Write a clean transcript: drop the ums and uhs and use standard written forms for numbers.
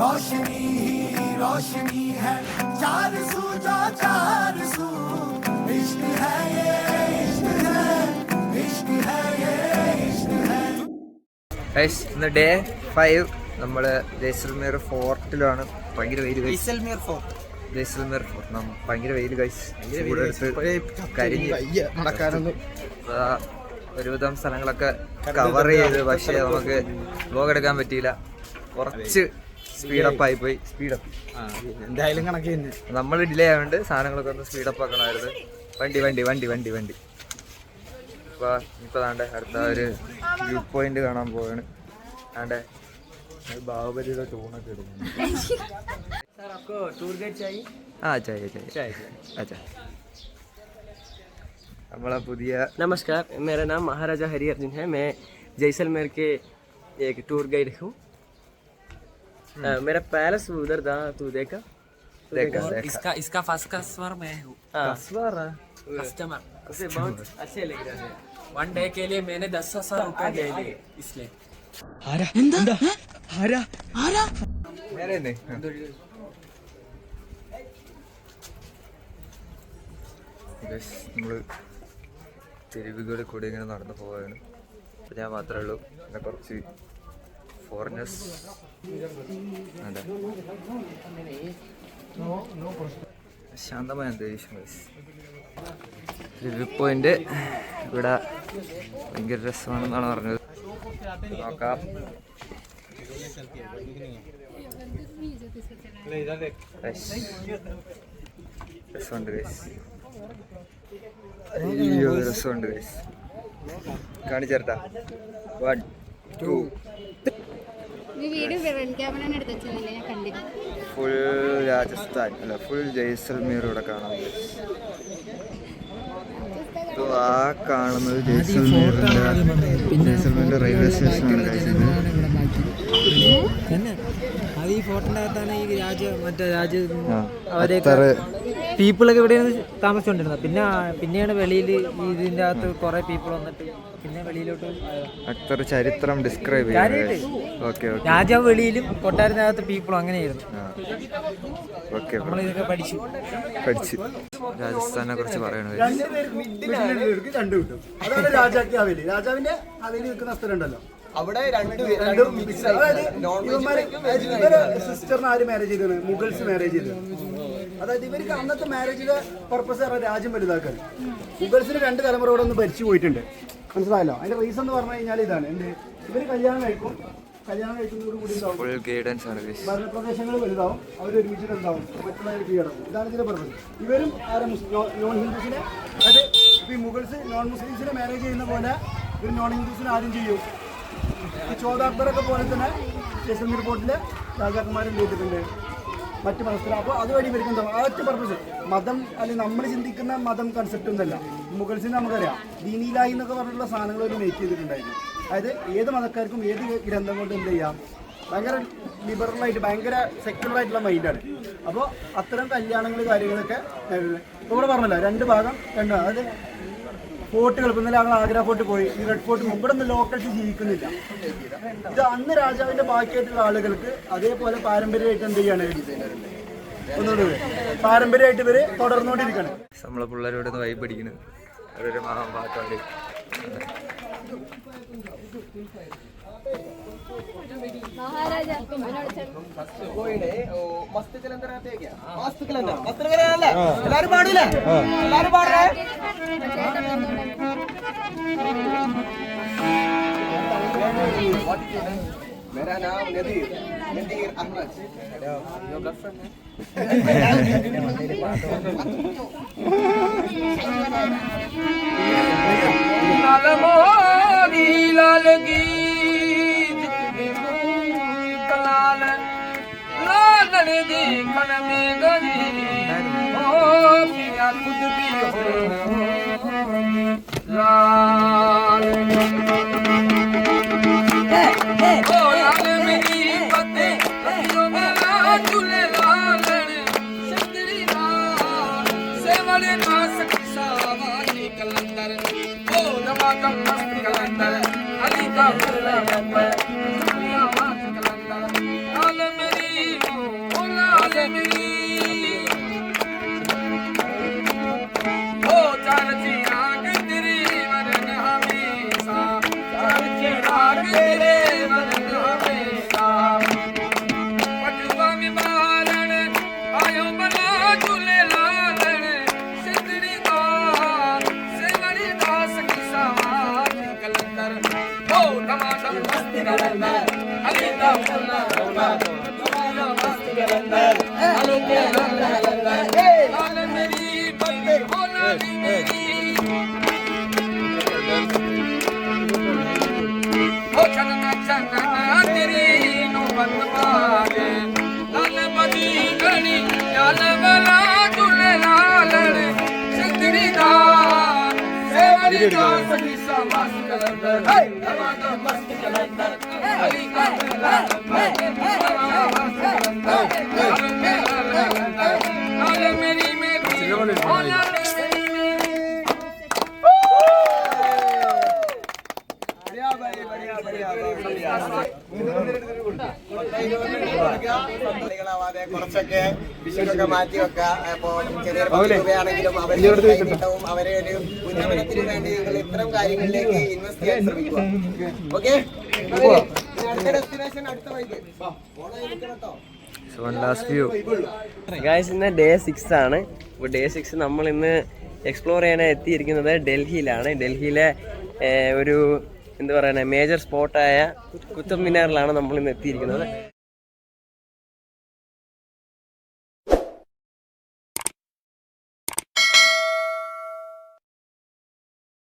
रोशनी ही रोशनी है, चार सू जो चार सू, इश्क है ये इश्क है, इश्क है ये इश्क है. Guys, ഇന്ന് ഡേ 5 നമ്മൾ ജയ്സൽമീർ ഫോർട്ടിലാണ്. ഭയങ്കര വെയിൽ. ജയ്സൽമീർ ഫോർട്ട് ഭയങ്കര വെയിൽ ഗൈസ്. ഒരുവിധം സ്ഥലങ്ങളൊക്കെ കവർ ചെയ്ത്, പക്ഷേ നമുക്ക് വ്ലോഗ് എടുക്കാൻ പറ്റിയില്ല. കുറച്ച് സ്പീഡപ്പ് ആയിപ്പോയി. എന്തായാലും കണക്ക് നമ്മൾ ഡിലേ ആയതുകൊണ്ട് സാധനങ്ങളൊക്കെ ഒന്ന് സ്പീഡപ്പ് ആക്കണമായിരുന്നു. വണ്ടി ഇപ്പൊ താണ്ടെ അടുത്ത ഒരു വ്യൂ പോയിന്റ് കാണാൻ പോവാണ്. താണ്ടെ ബാഹുബലിയുടെ ടൂണൊക്കെ എടുക്കുന്നു. നമ്മളെ പുതിയ नमस्कार, मेरा नाम महाराजा हरि अर्जुन है. मैं जैसलमेर के एक टूर गाइड हूँ. मेरा पैलेस उधर था, तू देखा? इसका फर्स्ट कस्टमर मैं हूँ. कस्टमर उसे बहुत अच्छे लग रहे हैं. वन डे के लिए मैंने 10,000 रुपए दे दिए इसलिए. നമ്മള് തെരുവുകളിൽ കൂടെ ഇങ്ങനെ നടന്നു പോവുകയാണ്. അപ്പം ഞാൻ മാത്രമേ ഉള്ളൂ. പിന്നെ കുറച്ച് ഫോറിനേഴ്സ്. ശാന്തമായ അന്തരീക്ഷം. വ്യൂ പോയിന്റ് ഇവിടെ ഭയങ്കര രസമാണെന്നാണ് പറഞ്ഞത്. നോക്കാം. രസമുണ്ട് ഗൈസ്. രസമുണ്ട് ഗൈസ്. കാണിച്ചേർത്താ 1 2 ഫുൾ രാജസ്ഥാൻ അല്ല, ഫുൾ ജയ്സൽമീർ ഇവിടെ കാണാം. ആ കാണുന്നത് ജയ്സൽമീറിന്റെ റെയിൽവേ സ്റ്റേഷനാണ് കഴിച്ചത്. അത് ഈ ഫോട്ടോന്റെ അകത്താണ് ഈ അവരൊക്കെ പീപ്പിളൊക്കെ ഇവിടെയാണ് താമസിച്ചുകൊണ്ടിരുന്നത്. പിന്നെയാണ് വെളിയിൽ ഇതിന്റെ അകത്ത് കുറെ പീപ്പിൾ വന്നിട്ട് പിന്നെ വെളിയിലോട്ട് അത്ര ചരിത്രം ഡിസ്ക്രൈബ് ചെയ്യാം. രാജാവ് വെളിയിലും കൊട്ടാരത്തിനകത്ത് പീപ്പിളും അങ്ങനെയായിരുന്നു. നമ്മളിതൊക്കെ പഠിച്ചു. രാജസ്ഥാനെ കുറിച്ച് പറയണത് രാജാവിന്റെ ഹവേലി നിൽക്കുന്ന സ്ഥലം ഉണ്ടല്ലോ, അവിടെ സിസ്റ്ററിന് ആര് മാരേജ് ചെയ്തത്? മുഗൾസ് മാരേജ് ചെയ്തത്. അതായത് ഇവർക്ക് അന്നത്തെ മാരേജിന്റെ പർപ്പസ് പറഞ്ഞാൽ രാജ്യം വലുതാക്കാൻ. മുഗൾസിന് 2 തലമുറ ഇവിടെ ഒന്ന് ഭരിച്ചു പോയിട്ടുണ്ട്, മനസ്സിലായല്ലോ. അതിന്റെ റീസൺ എന്ന് പറഞ്ഞു കഴിഞ്ഞാൽ ഇതാണ്. ഇവര് കല്യാണം കഴിക്കുന്നതോടുകൂടി ഭരണപ്രദേശങ്ങൾ വലുതാവും, അവർ ഒരുമിച്ചിട്ട് ഉണ്ടാവും, മറ്റുള്ളവർ കീഴടക്കും. ഇതാണ് ഇതിന്റെ പർപ്പസ്. ഇവരും നോൺ ഹിന്ദുസിനെ, അതായത് ഈ മുഗൾസ് നോൺ മുസ്ലിംസിനെ മാരേജ് ചെയ്യുന്ന പോലെ ഇവർ നോൺ ഹിന്ദുസിനെ ആദ്യം ചെയ്യും. ഈ ചോദാക്ബറൊക്കെ പോലെ തന്നെ ജയ്സൽമീർ ഫോർട്ടിലെ രാജാക്കന്മാരും ചെയ്തിട്ടുണ്ട് മറ്റ് മതസ്ഥർ. അപ്പോൾ അതുവഴി ഇവർക്ക് എന്താ ആ ഒറ്റ പർപ്പസ്. മതം അല്ലെങ്കിൽ നമ്മൾ ചിന്തിക്കുന്ന മതം കൺസെപ്റ്റ് ഒന്നല്ല. മുഗൾസിന് നമുക്കറിയാം ദീനിലാഹി എന്നൊക്കെ പറഞ്ഞിട്ടുള്ള സാധനങ്ങൾ ഒരു മേക്ക് ചെയ്തിട്ടുണ്ടായിരുന്നു. അതായത് ഏത് മതക്കാർക്കും ഏത് ഗ്രന്ഥം കൊണ്ട് എന്ത് ചെയ്യാം, ഭയങ്കര ലിബറലായിട്ട് ഭയങ്കര സെക്യുലർ ആയിട്ടുള്ള മൈൻഡാണ്. അപ്പോൾ അത്തരം കല്യാണങ്ങൾ കാര്യങ്ങളൊക്കെ ഇപ്പോൾ ഇവിടെ പറഞ്ഞല്ലോ 2 ഭാഗം 2. അതായത് ഫോർട്ടുകൾ. ഇപ്പം ഇന്നലെ ഞങ്ങൾ ആഗ്ര ഫോർട്ട് പോയി. ഈ റെഡ് ഫോർട്ട് ഇവിടെ ഒന്നും ലോക്കൽസ് ജീവിക്കുന്നില്ല. ഇത് അന്ന് രാജാവിന്റെ ബാക്കിയായിട്ടുള്ള ആളുകൾക്ക് അതേപോലെ പാരമ്പര്യമായിട്ട് എന്ത് ചെയ്യാണ്, ഒന്നുകൂടി പാരമ്പര്യമായിട്ട് ഇവര് തുടർന്നുകൊണ്ടിരിക്കണം. നമ്മളെ പിള്ളേരോട് വൈബ് പഠിക്കുന്നത് അവരൊരു പാട്ടാണ്. എല്ലാരും പാടില്ലേ? എല്ലാരും പാടേ. मेरा नाम नदीर अहमद. योर गर्लफ्रेंड है? लाल मोरी लाल की लाल लाल दी खन में गई ओ पिया खुद भी हो लाल. अली का तेरे वदन हमेशा पटवा में बारण आयो बना झूले लालन सिद्धड़ी दार सेवड़ी दास की समाज कलंदर ओ टमाटर मस्त कलंदर अली दा फुल्ला टमाटर मस्त कलंदर अली के कलंदर लाल मेरी बंदे होला मेरी ओ चलना चलना तेरी नौबत पागे लाल बदी गणी लाल वाला झूले लालन सिद्धड़ी दार सेवड़ी दास की समाज कलंदर टमाटर मस्त कलंदर अली का लाल मेरी मेरी होला കുറച്ചൊക്കെ വിഷയൊക്കെ മാറ്റി വെക്കാം. അപ്പോ ചെറിയ രൂപയാണെങ്കിലും അവരുടെ കിട്ടവും അവരെ ഒരു ഉന്നമനത്തിന് വേണ്ടി നിങ്ങൾ ഇത്തരം കാര്യങ്ങളിലേക്ക് ഇൻവെസ്റ്റ് ചെയ്യാൻ ശ്രമിക്കുക. ഓക്കെ, അടുത്ത ഡെസ്റ്റിനേഷൻ അടുത്ത വൈകി So one last view. Guys, ഇന്ന് ഡേ 6 ആണ്. അപ്പോൾ ഡേ 6 നമ്മൾ ഇന്ന് എക്സ്പ്ലോർ ചെയ്യാൻ എത്തിയിരിക്കുന്നത് ഡൽഹിയിലാണ്. ഡൽഹിയിലെ ഒരു എന്താ പറയുക മേജർ സ്പോട്ടായ കുത്തബ് മിനാറിലാണ് നമ്മൾ ഇന്ന് എത്തിയിരിക്കുന്നത്.